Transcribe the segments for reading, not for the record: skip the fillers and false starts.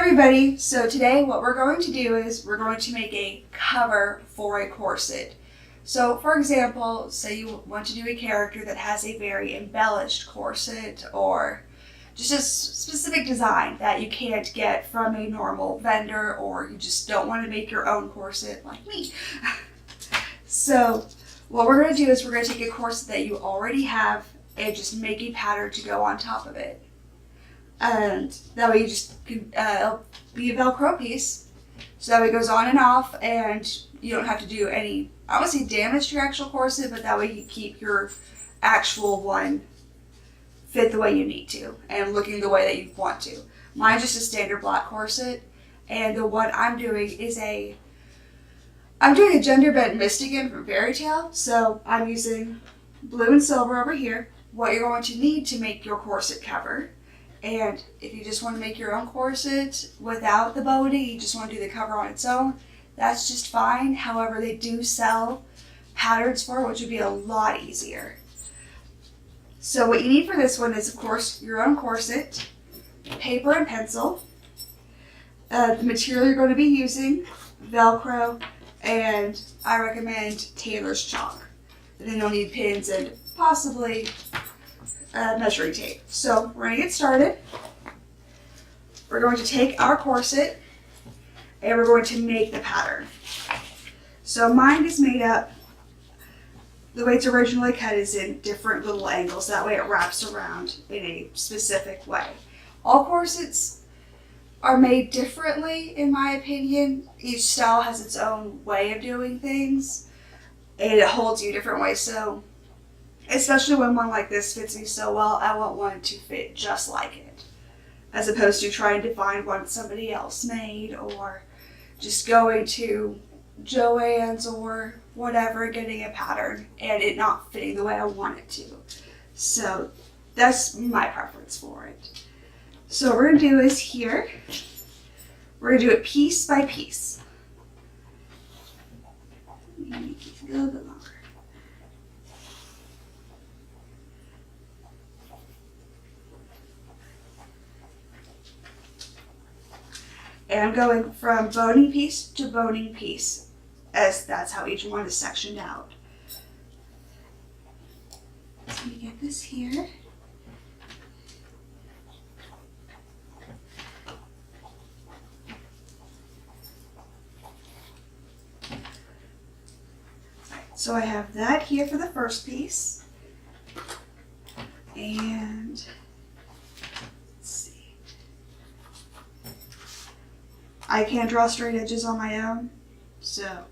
everybody, so today what we're going to do is we're going to make a cover for a corset. So for example, say you want to do a character that has a very embellished corset or just a specific design that you can't get from a normal vendor, or you just don't want to make your own corset like me. So what we're going to do is we're going to take a corset that you already have and just make a pattern to go on top of it. And that way you just it'll be a velcro piece, so that way it goes on and off and you don't have to do any, I wouldn't say damage to your actual corset, but that way you keep your actual one fit the way you need to and looking the way that you want to. Mine's just a standard black corset, and the one I'm doing is I'm doing a gender bent Mystigan from Fairy Tale, so I'm using blue and silver over here. What you're going to need to make your corset cover. And if you just want to make your own corset without the boning, you just want to do the cover on its own, that's just fine. However, they do sell patterns for it, which would be a lot easier. So what you need for this one is, of course, your own corset, paper and pencil, the material you're going to be using, velcro, and I recommend tailor's chalk. And then you'll need pins and possibly measuring tape. So we're going to get started. We're going to take our corset and we're going to make the pattern. So mine is made up, the way it's originally cut is in different little angles. That way it wraps around in a specific way. All corsets are made differently, in my opinion. Each style has its own way of doing things and it holds you different ways. So especially when one like this fits me so well, I want one to fit just like it, as opposed to trying to find one somebody else made or just going to Joann's or whatever, getting a pattern and it not fitting the way I want it to. So that's my preference for it. So what we're going to do is here, we're going to do it piece by piece. Make it a little bit longer. And I'm going from boning piece to boning piece, as that's how each one is sectioned out. So we get this here. So I have that here for the first piece. And I can't draw straight edges on my own, so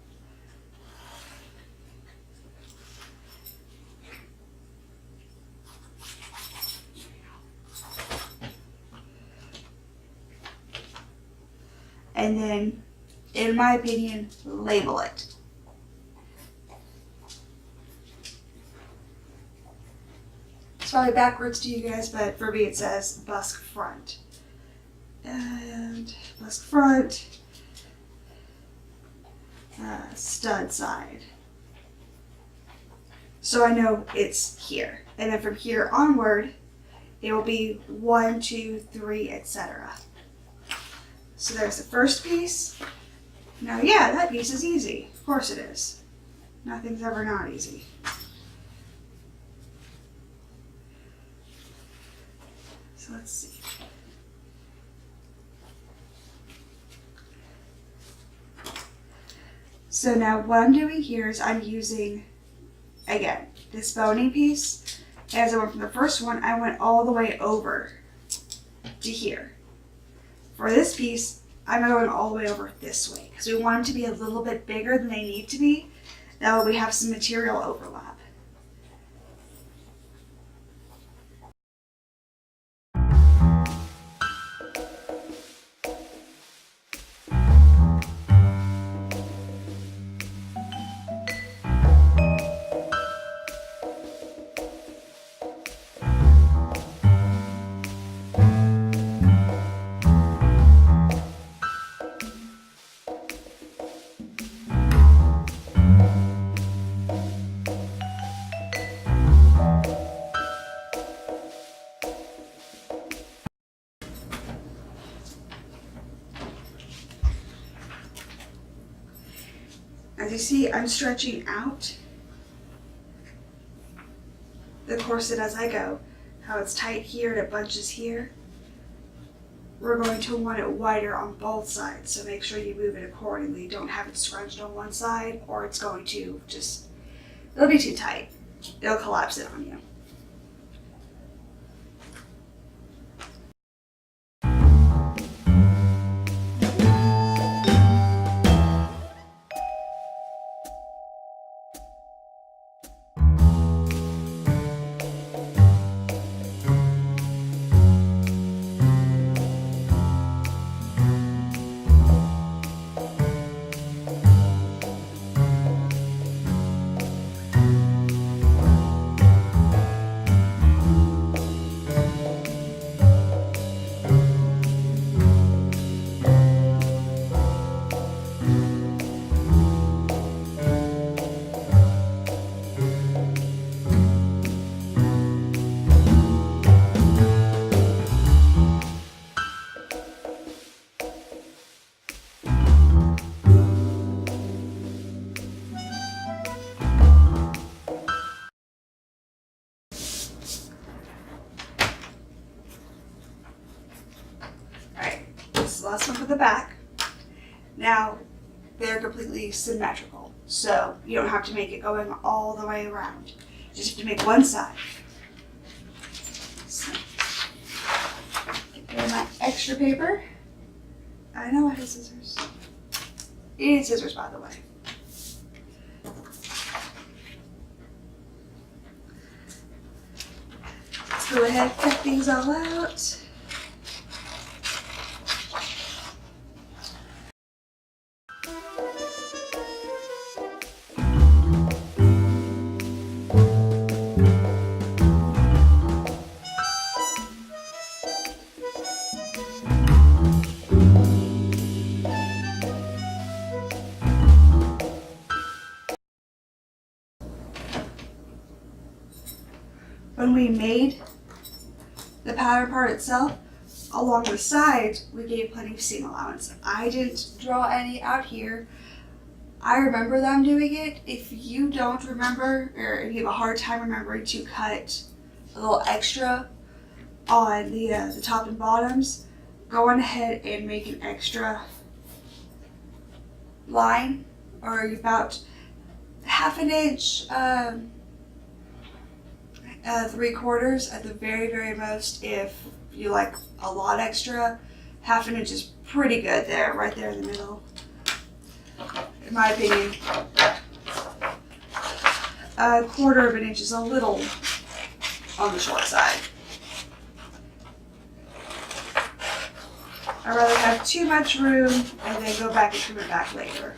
and then, in my opinion, label it. It's probably backwards to you guys, but for me it says busk front. And busk front, stud side. So I know it's here. And then from here onward, it will be 1, 2, 3, etc. So there's the first piece. Now, yeah, that piece is easy. Of course it is. Nothing's ever not easy. So let's see. So now what I'm doing here is I'm using, again, this boning piece. As I went from the first one, I went all the way over to here. For this piece, I'm going all the way over this way because we want them to be a little bit bigger than they need to be. That way we have some material overlap. you see, I'm stretching out the corset as I go. How it's tight here and it bunches here. We're going to want it wider on both sides, so make sure you move it accordingly. Don't have it scrunched on one side or it's going to just, it'll be too tight. It'll collapse it on you. Last one for the back. Now they're completely symmetrical, so you don't have to make it going all the way around. You just have to make one side. So, get rid of my extra paper. I know I have scissors. You need scissors, by the way. Let's go ahead and cut these all out. When we made the pattern part itself, along the sides, we gave plenty of seam allowance. I didn't draw any out here. I remember them doing it. If you don't remember, or if you have a hard time remembering to cut a little extra on the top and bottoms, go on ahead and make an extra line, or about half an inch, 3/4 at the very, very most. If you like a lot extra, half an inch is pretty good there, right there in the middle, in my opinion. 1/4 of an inch is a little on the short side. I'd rather have too much room and then go back and trim it back later.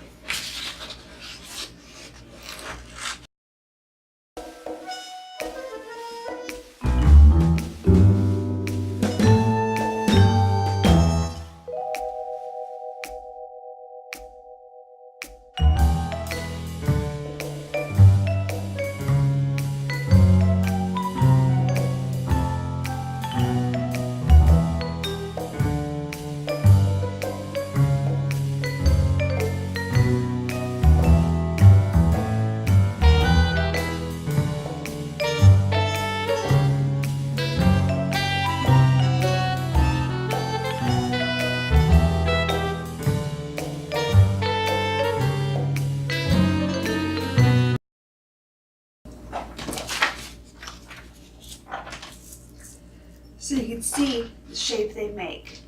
So you can see the shape they make.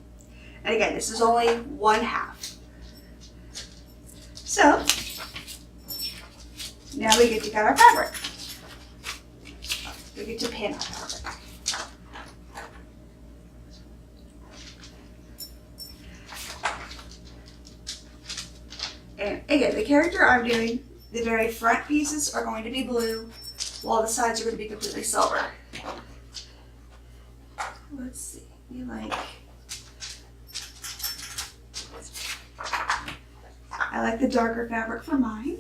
And again, this is only 1/2. So now we get to cut our fabric. We get to pin our fabric. And again, the character I'm doing, the very front pieces are going to be blue, while the sides are going to be completely silver. Let's see, I like the darker fabric for mine.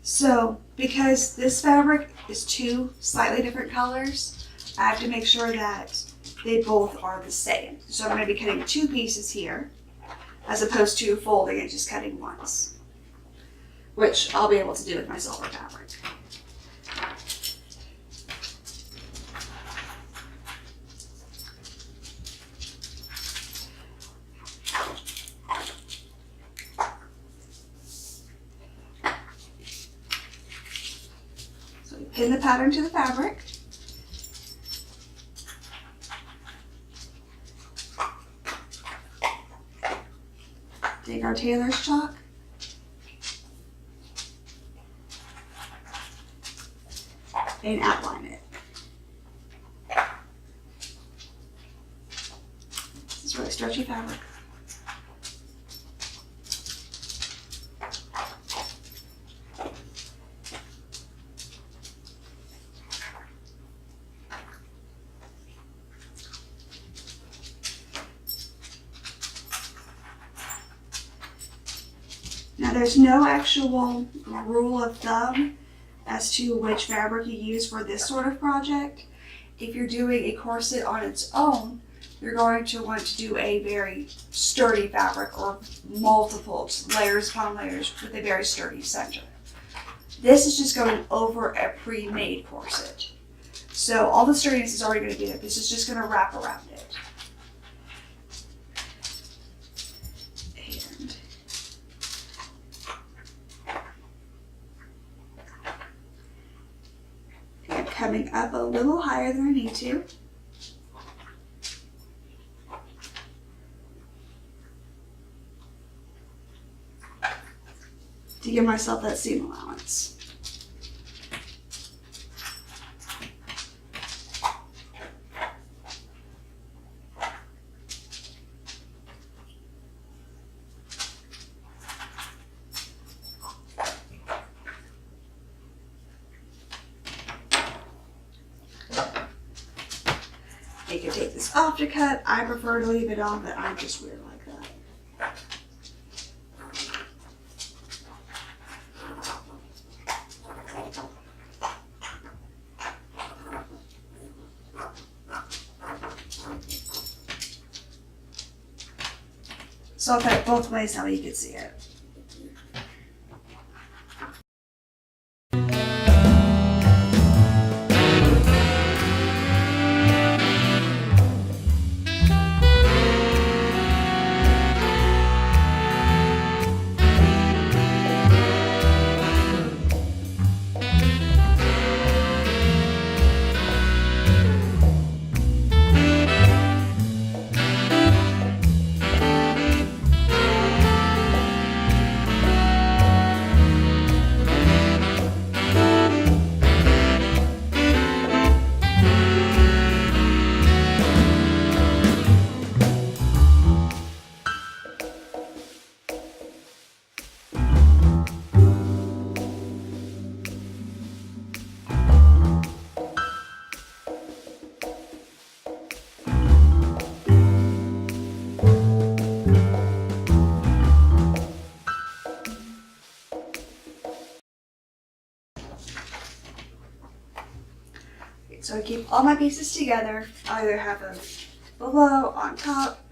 So because this fabric is 2 slightly different colors, I have to make sure that they both are the same. So I'm going to be cutting 2 pieces here, as opposed to folding and just cutting once. which I'll be able to do with my silver fabric. So we pin the pattern to the fabric. Take our tailor's chalk. And outline it. This is really stretchy fabric. Now there's no actual rule of thumb as to which fabric you use for this sort of project. If you're doing a corset on its own, you're going to want to do a very sturdy fabric or multiple layers upon layers with a very sturdy center. This is just going over a pre-made corset. So all the sturdiness is already going to be there. This is just going to wrap around it. Coming up a little higher than I need to. To give myself that seam allowance. You can take this off to cut. I prefer to leave it on, but I'm just weird like that. So I'll cut it both ways that way you can see it. So I keep all my pieces together. I either have them below, on top.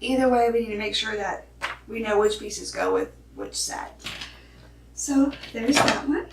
Either way, we need to make sure that we know which pieces go with which set. So there's that one.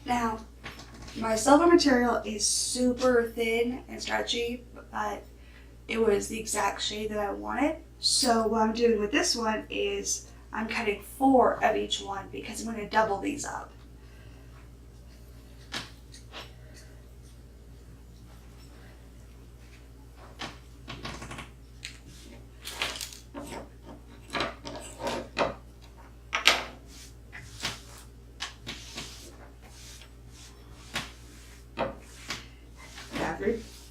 Now, my silver material is super thin and stretchy, but it was the exact shade that I wanted. So what I'm doing with this one is I'm cutting 4 of each one because I'm going to double these up.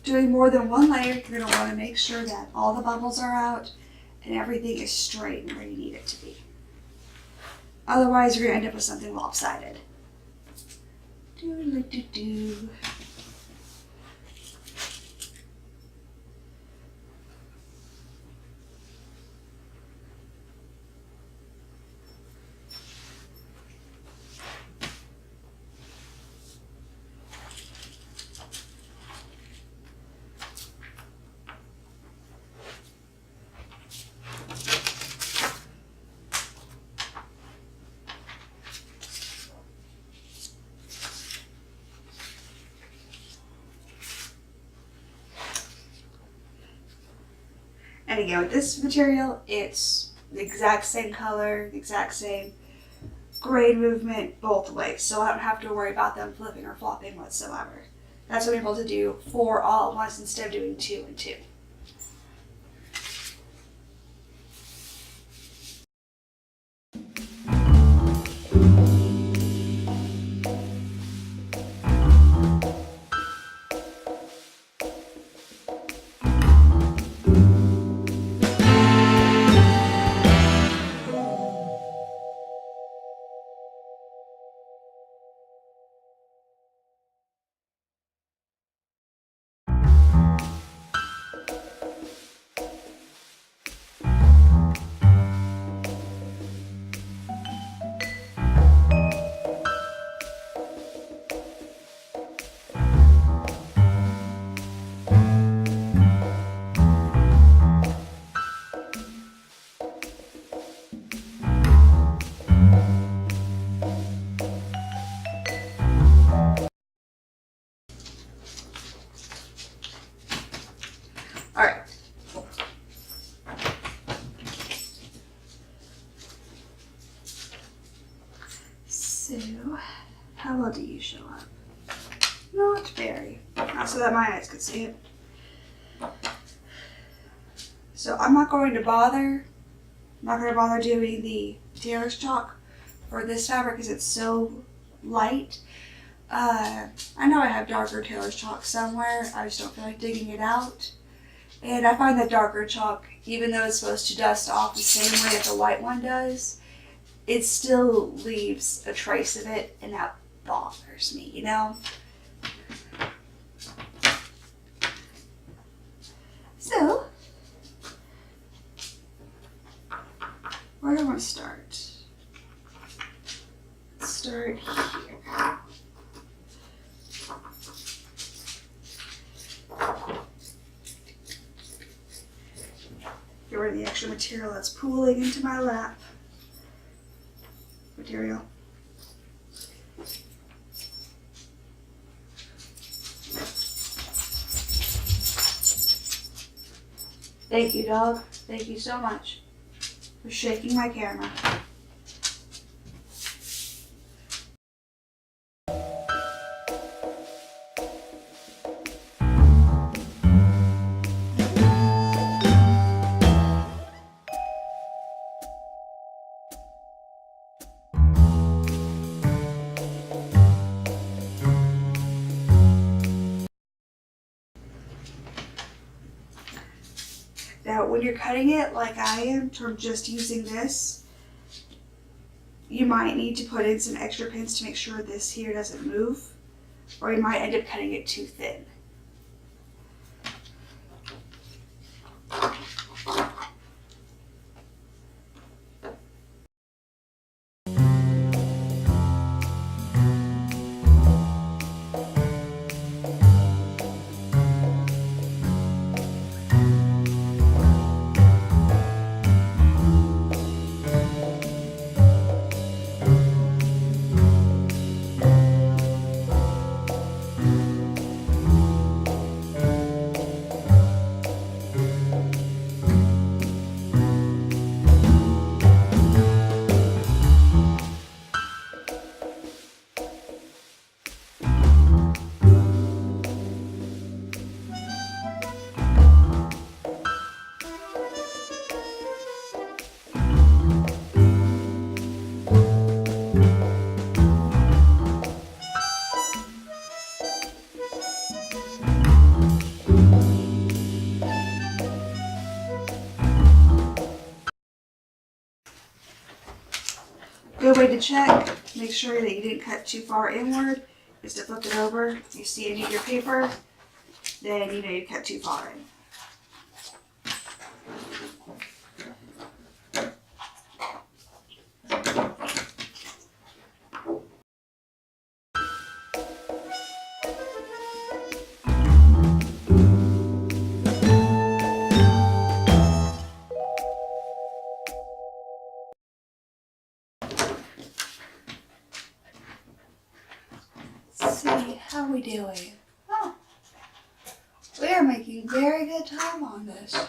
Doing more than one layer, you're going to want to make sure that all the bubbles are out and everything is straight and where you need it to be. Otherwise, you're going to end up with something lopsided. Do-do-do-do. And again, with this material, it's the exact same color, the exact same grade movement both ways. So I don't have to worry about them flipping or flopping whatsoever. That's what I'm able to do 4 all at once instead of doing 2 and 2. Alright. So, how well do you show up? Not very. Not so that my eyes could see it. So I'm not going to bother doing the tailor's chalk for this fabric because it's so light. I know I have darker tailor's chalk somewhere, I just don't feel like digging it out. And I find that darker chalk, even though it's supposed to dust off the same way that the white one does, it still leaves a trace of it, and that bothers me, you know? So, where do I want to start? Let's start here. Get rid of the extra material that's pooling into my lap. Material. Thank you, dog. Thank you so much for shaking my camera. Now, when you're cutting it like I am, from just using this, you might need to put in some extra pins to make sure this here doesn't move, or you might end up cutting it too thin. Good way to check, make sure that you didn't cut too far inward, is to flip it over. If you see any of your paper, then you know you cut too far in. Let's see, how are we doing? Oh, we are making very good time on this.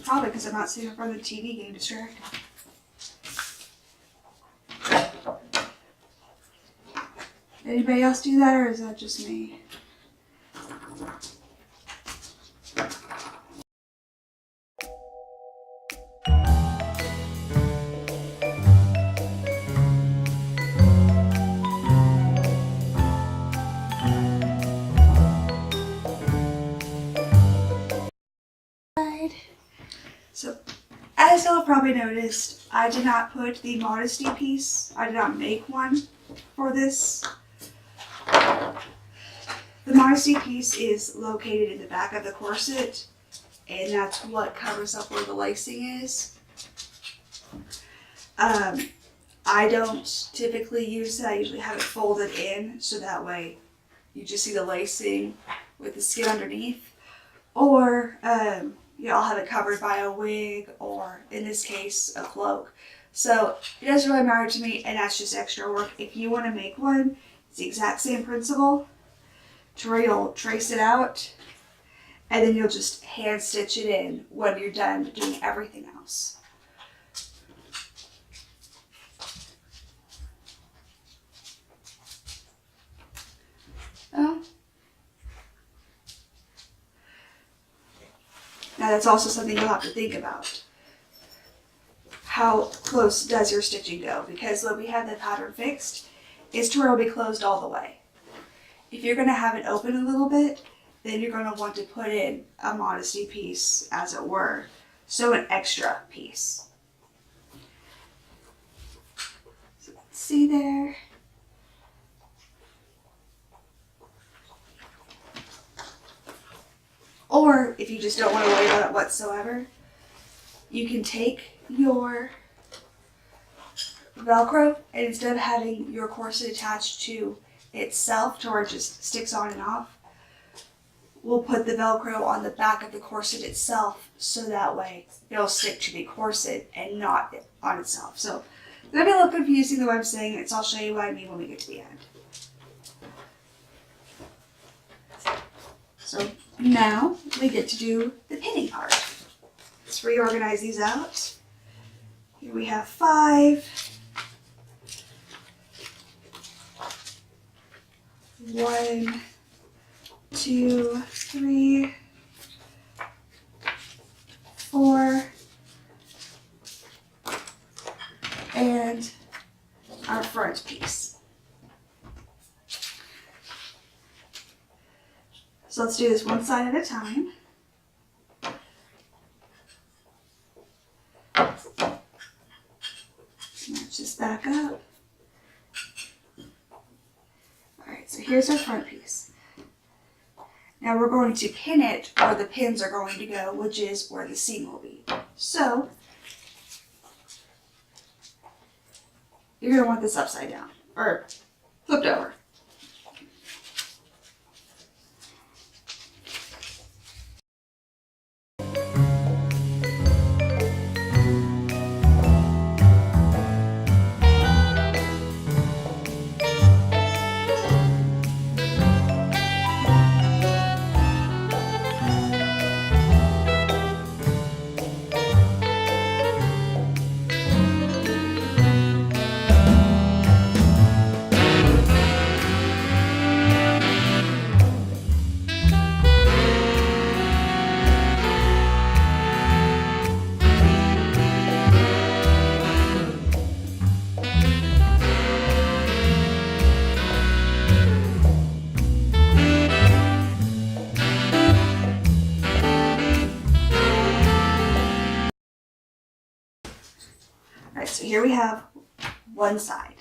Probably because I'm not sitting in front of the TV getting distracted. Anybody else do that, or is that just me? So, as y'all probably noticed, I did not put the Modesty piece. I did not make one for this. The Modesty piece is located in the back of the corset, and that's what covers up where the lacing is. I don't typically use that. I usually have it folded in, so that way you just see the lacing with the skin underneath. Or, I'll have it covered by a wig, or in this case, a cloak. So it doesn't really matter to me, and that's just extra work. If you want to make one, it's the exact same principle, to where you'll trace it out, and then you'll just hand stitch it in when you're done doing everything else. Oh. Now that's also something you'll have to think about. How close does your stitching go? Because when we have the pattern fixed, it's to where it'll be closed all the way. If you're going to have it open a little bit, then you're going to want to put in a Modesty piece, as it were. So an extra piece. So let's see there. Or if you just don't want to worry about it whatsoever, you can take your Velcro, and instead of having your corset attached to itself to where it just sticks on and off, we'll put the Velcro on the back of the corset itself, so that way it'll stick to the corset and not on itself. So it's going to be a little confusing the way I'm saying it, so I'll show you what I mean when we get to the end. So now we get to do the pinning part. Let's reorganize these out. Here we have 5. 1, 2, 3, 4, and our front piece. So let's do this one side at a time. Match this back up. Alright, so here's our front piece. Now we're going to pin it where the pins are going to go, which is where the seam will be. So, you're going to want this upside down, or flipped over. Alright, so here we have one side.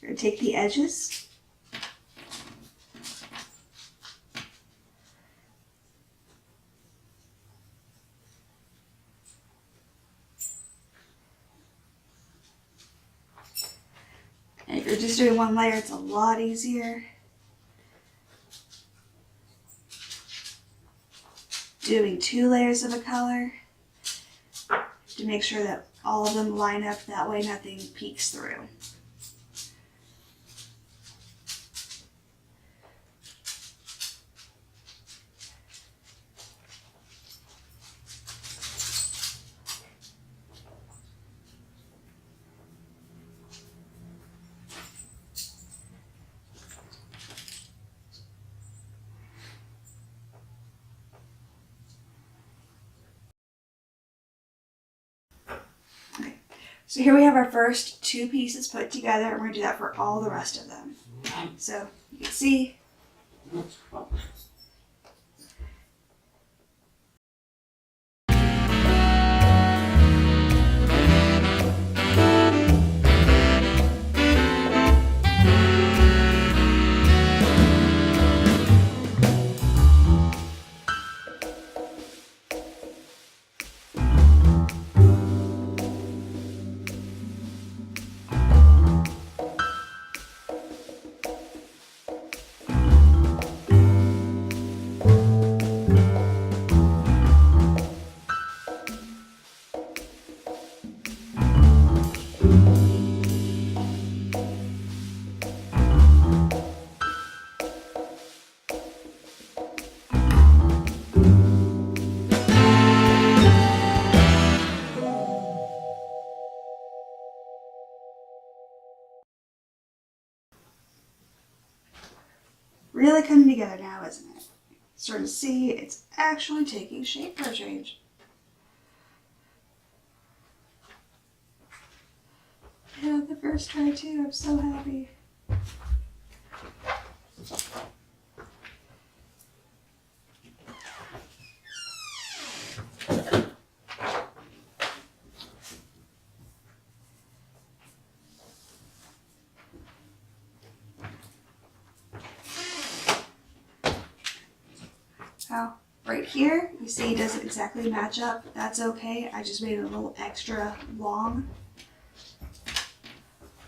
You're going to take the edges. And if you're just doing one layer, it's a lot easier. Doing 2 layers of a color to make sure that all of them line up, that way nothing peeks through. So here we have our first 2 pieces put together, and we're going to do that for all the rest of them. So you can see really coming together now, isn't it? Starting to see it's actually taking shape for a change. Yeah, the first try too. I'm so happy. Now, right here, you see it doesn't exactly match up. That's okay. I just made it a little extra long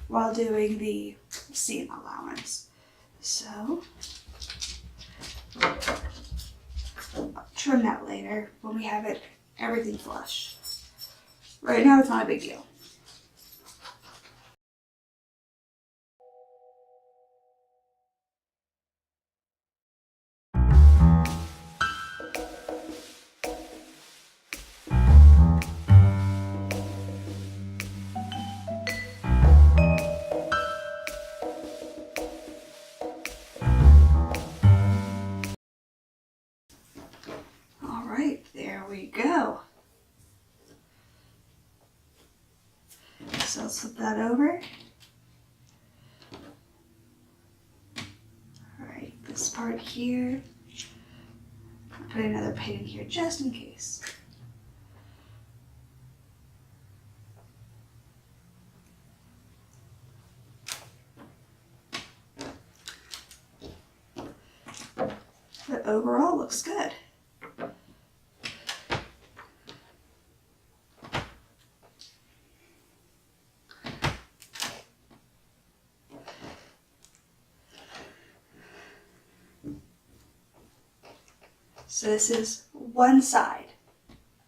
while doing the seam allowance. So, I'll trim that later when we have everything flush. Right now, it's not a big deal. There we go. So let's flip that over. Alright, this part here. I'll put another pin in here just in case. But overall, looks good. So this is one side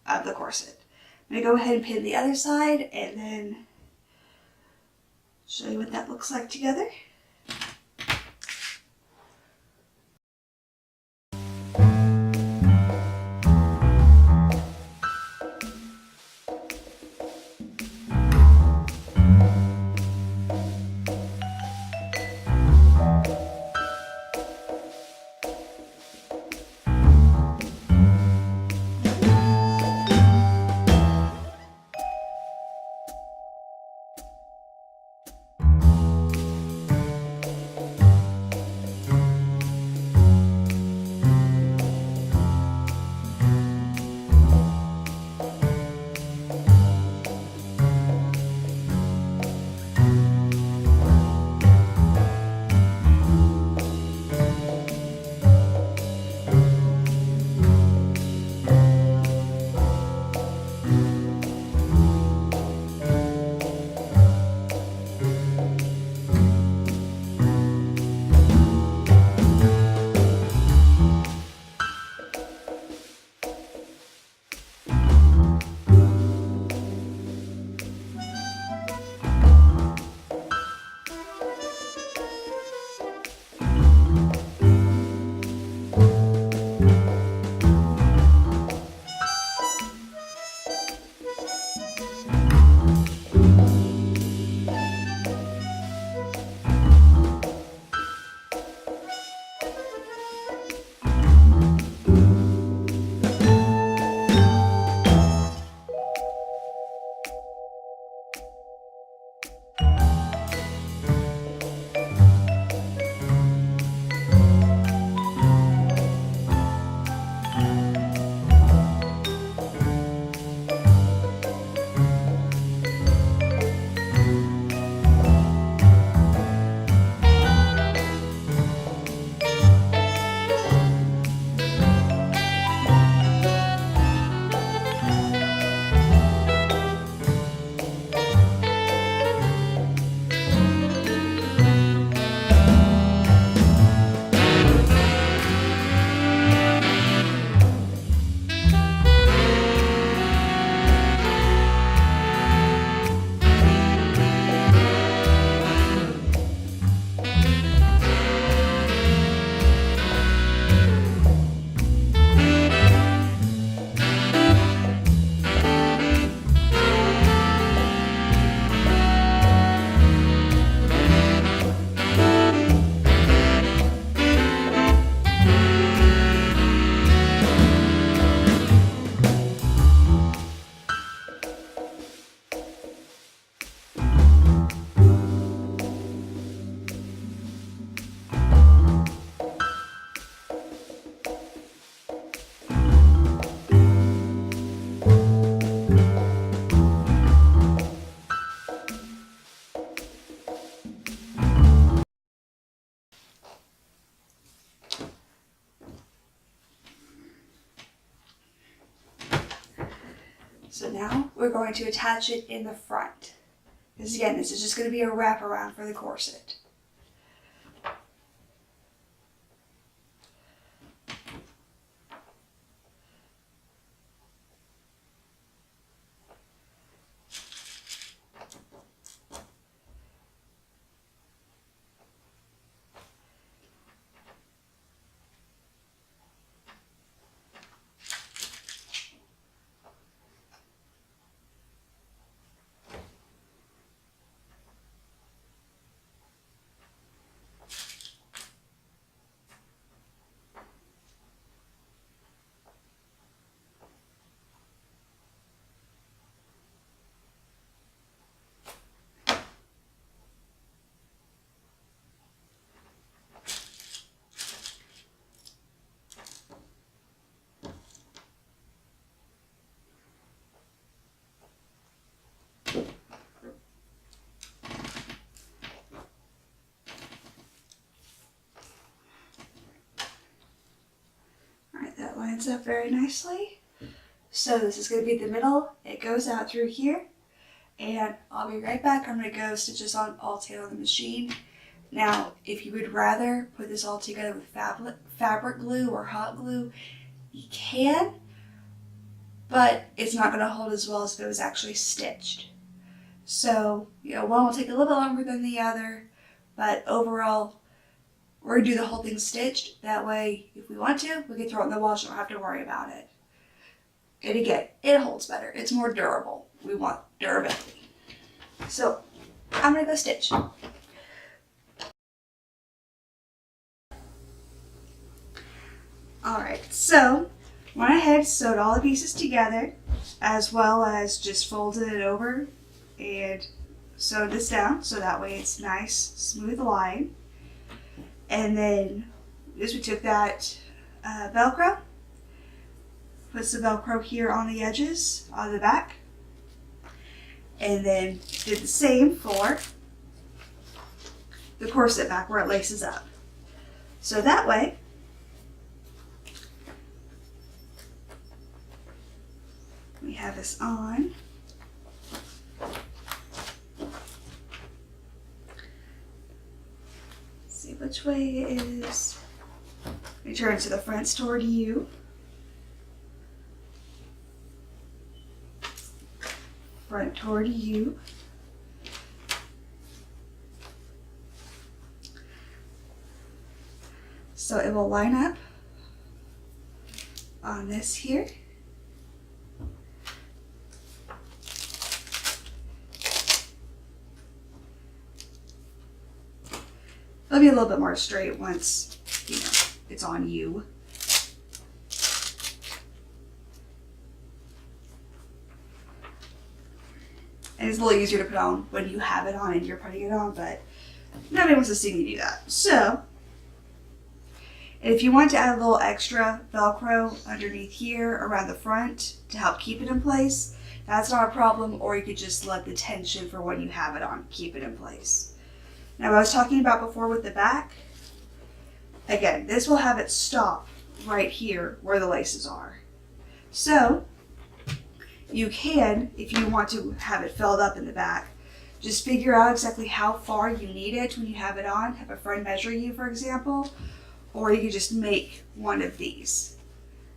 of the corset. I'm going to go ahead and pin the other side and then show you what that looks like together. So now we're going to attach it in the front. Because again, this is just going to be a wraparound for the corset. That lines up very nicely. So this is going to be the middle. It goes out through here. And I'll be right back. I'm going to go stitch this on all together on the machine. Now, if you would rather put this all together with fabric glue or hot glue, you can. But it's not going to hold as well as if it was actually stitched. So, one will take a little bit longer than the other. But overall, we're going to do the whole thing stitched. That way, if we want to, we can throw it in the wash and don't have to worry about it. And again, it holds better. It's more durable. We want durability. So, I'm going to go stitch. Alright, so, went ahead, sewed all the pieces together, as well as just folded it over and sewed this down, so that way it's nice, smooth line. And then, as we took that Velcro, put some Velcro here on the edges, on the back, and then did the same for the corset back where it laces up. So that way, we have this on. See which way it is. We turn to the front toward you. Front toward you. So it will line up on this here. It'll be a little bit more straight once, it's on you. And it's a little easier to put on when you have it on and you're putting it on, but nobody wants to see me do that. So, and if you want to add a little extra Velcro underneath here around the front to help keep it in place, that's not a problem, or you could just let the tension for when you have it on keep it in place. Now, what I was talking about before with the back, again, this will have it stop right here where the laces are. So, you can, if you want to have it filled up in the back, just figure out exactly how far you need it when you have it on. Have a friend measure you, for example, or you can just make one of these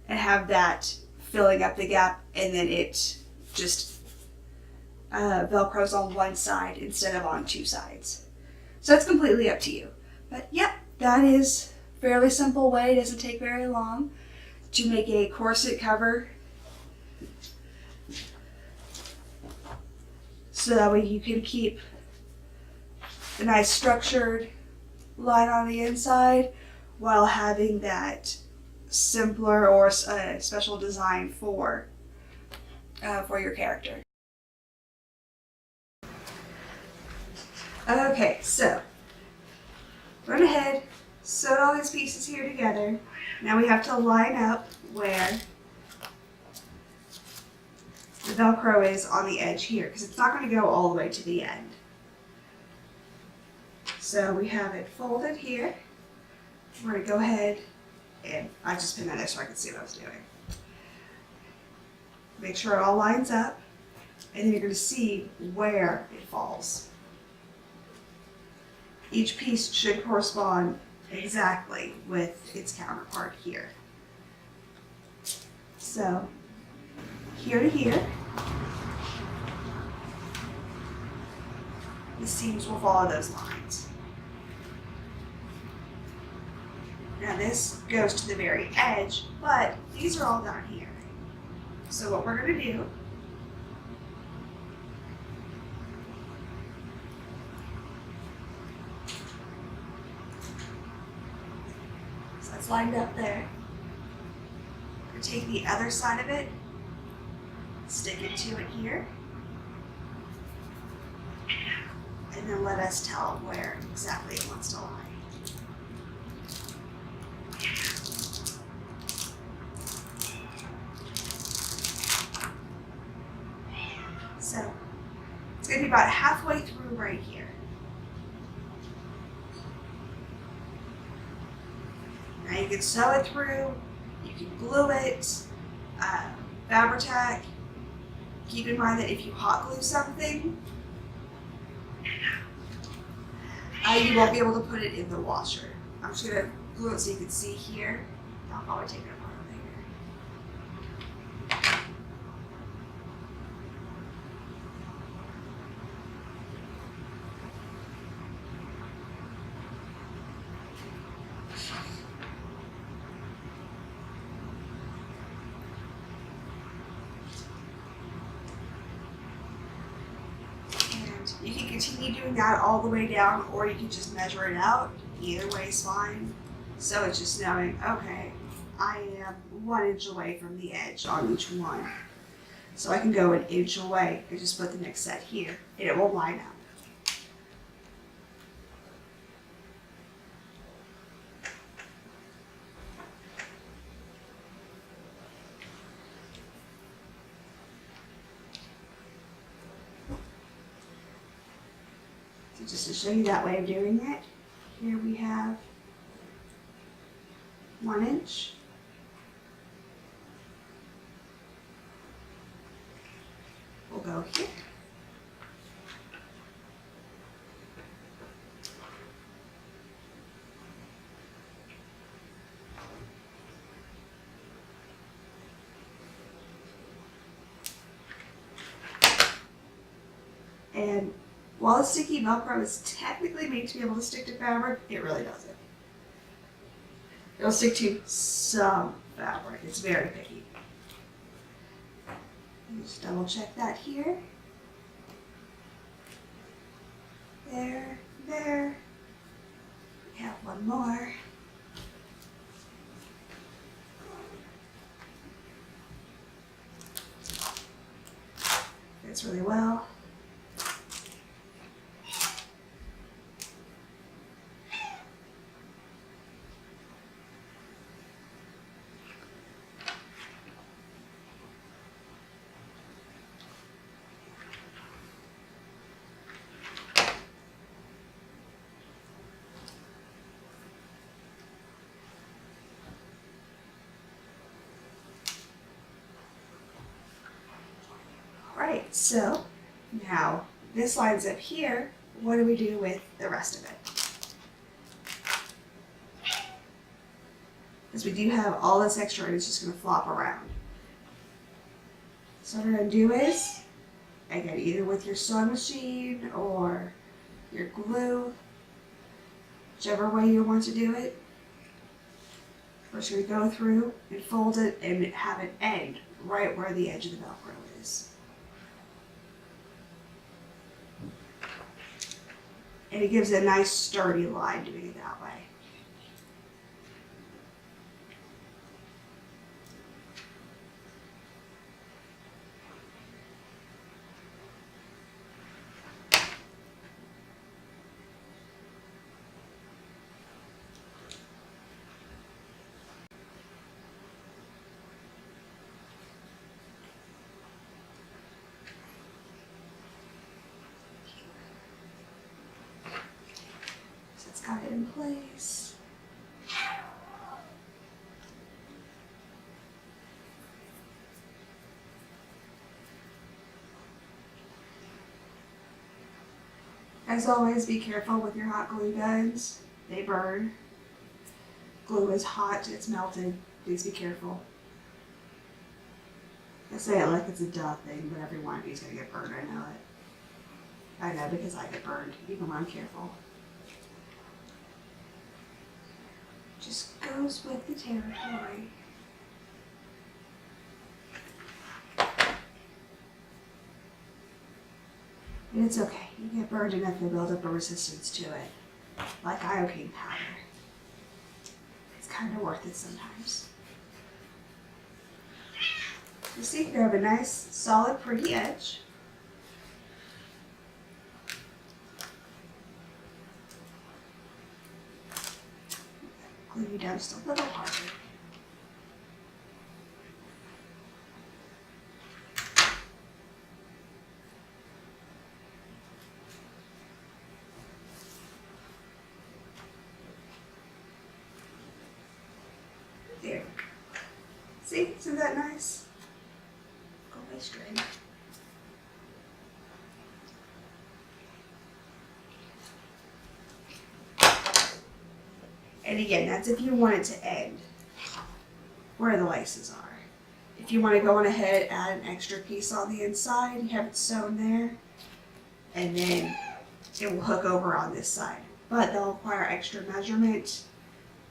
and have that filling up the gap, and then it just Velcros on one side instead of on two sides. So it's completely up to you. But yep, that is a fairly simple way. It doesn't take very long to make a corset cover. So that way you can keep a nice structured line on the inside while having that simpler or special design for your character. Okay, so went ahead, sewed all these pieces here together. Now we have to line up where the Velcro is on the edge here, because it's not going to go all the way to the end. So we have it folded here. We're going to go ahead and I just pinned that there so I could see what I was doing. Make sure it all lines up, and then you're going to see where it falls. Each piece should correspond exactly with its counterpart here. So, here to here, the seams will follow those lines. Now this goes to the very edge, but these are all down here. So what we're going to do so that's lined up there. We're going to take the other side of it, stick it to it here, and then let us tell where exactly it wants to lie. So it's going to be about halfway through right here. Now you can sew it through, you can glue it, Fabri-Tac. Keep in mind that if you hot glue something, you won't be able to put it in the washer. I'm just going to glue it so you can see here. I'll probably take it apart later. You can continue doing that all the way down, or you can just measure it out. Either way is fine. So it's just knowing, okay, I am 1 inch away from the edge on each one. So I can go an inch away and just put the next set here, and it will line up. Just to show you that way of doing it, here we have 1 inch. We'll go here. And while the sticky velcro is technically made to be able to stick to fabric, it really doesn't. It'll stick to some fabric. It's very picky. Just double check that here. There, there. We have one more. Fits really well. Right, so now this lines up here. What do we do with the rest of it? Because we do have all this extra and it's just going to flop around. So what we're going to do is, again, either with your sewing machine or your glue, whichever way you want to do it, first you're going to go through and fold it and have it end right where the edge of the Velcro is. And it gives a nice sturdy line doing it that way. Got it in place. As always, be careful with your hot glue guns. They burn. Glue is hot, it's melted. Please be careful. I say it like it's a duh thing, but every one of you is going to get burned. I know it. I know because I get burned, even when I'm careful. Just goes with the territory. And it's okay. You get burned enough, you'll build up a resistance to it. Like iocane powder. It's kind of worth it sometimes. You see, you have a nice, solid, pretty edge. Glue you down just a little harder. There. See, isn't that nice? Go away straight. And again, that's if you want it to end where the laces are. If you want to go on ahead, add an extra piece on the inside, you have it sewn there, and then it will hook over on this side. But they'll require extra measurement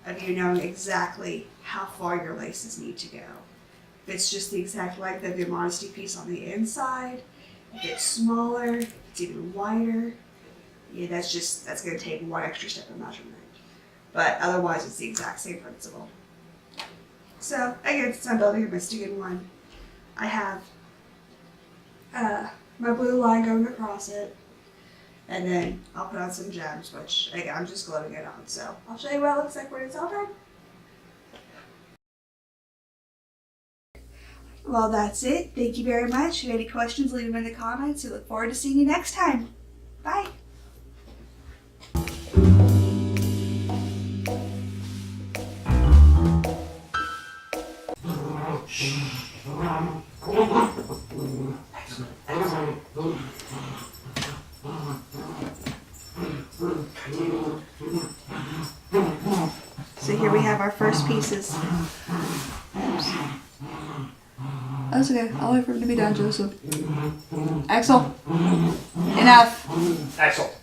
of you knowing exactly how far your laces need to go. If it's just the exact length of your Modesty piece on the inside, if it's smaller, if it's even wider, yeah, that's going to take one extra step of measurement. But otherwise, it's the exact same principle. So again, since I'm building a Michigan one, I have my blue line going across it, and then I'll put on some gems, which again, I'm just gluing it on. So I'll show you what it looks like when it's all done. Well, that's it. Thank you very much. If you have any questions, leave them in the comments. We look forward to seeing you next time. Bye. So here we have our first pieces. Oops. That's okay. I'll wait for him to be done, Joseph. Axel. Enough. Axel.